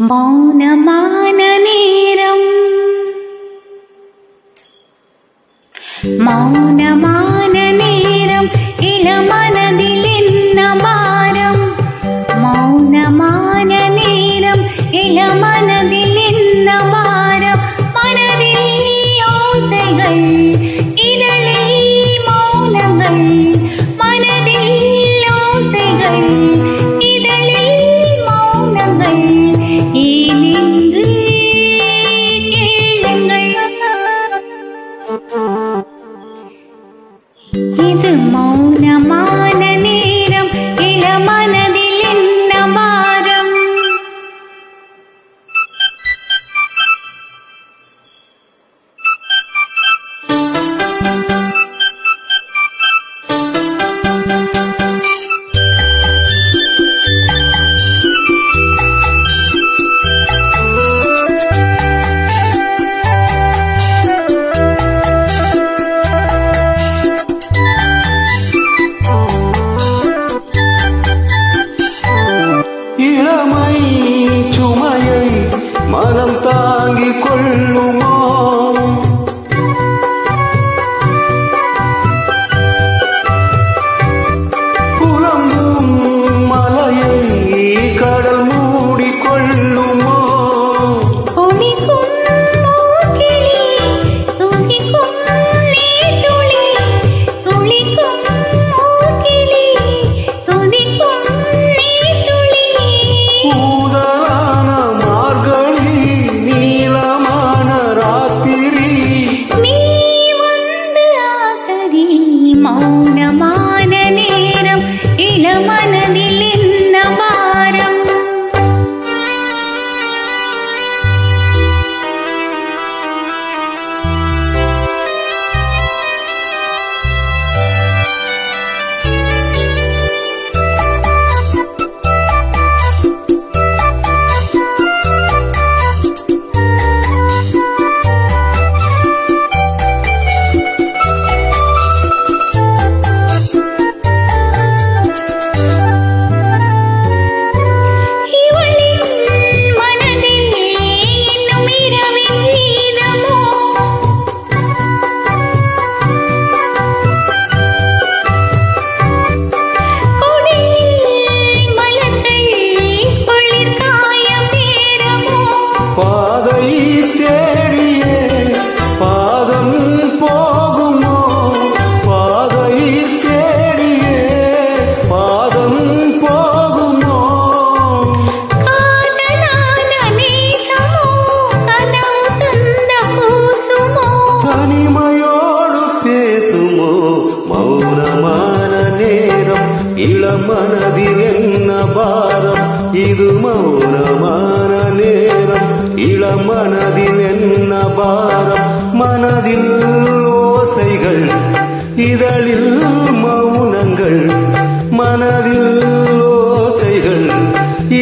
மௌனமான நேரம், மௌனமான நேரம், இளமனதில் என்ன பாரம். மௌனமான நேரம், இளமனதில் என்ன பாரம். மனதில் யோசைகள், இதழில் மௌனங்கள். மனதில் யோசைகள், இதழில் மௌனங்கள். ஏனென்று கேளுங்கள். இது மௌனமான நேரம், இளமனதில் என்ன பாரம். மனம் தாங்கிக் கொள்ளுமோ? புலம்பும் மலையை கடல் மூடிக் கொள்ளுமோ? மௌனமான நேரம், இளமனதில் என்ன பாரம். பாதை தேடியே பாதம் போகுமோ? பாதை தேடியே பாதம் போகுமோ? காதலான நேசமோ, கனவு தந்த பூசுமோ? தனிமையோடு பேசுமோ? மௌனமான நேரம், இளமனதில் என்ன பாரம். இது மௌனமான நேரம், இளமனதில் என்ன பாரம். மனதில் ஓசைகள், இதழில் மௌனங்கள். மனதில் ஓசைகள்,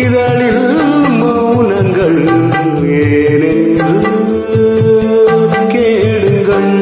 இதழில் மௌனங்கள். ஏனென்று கேளுங்கள்.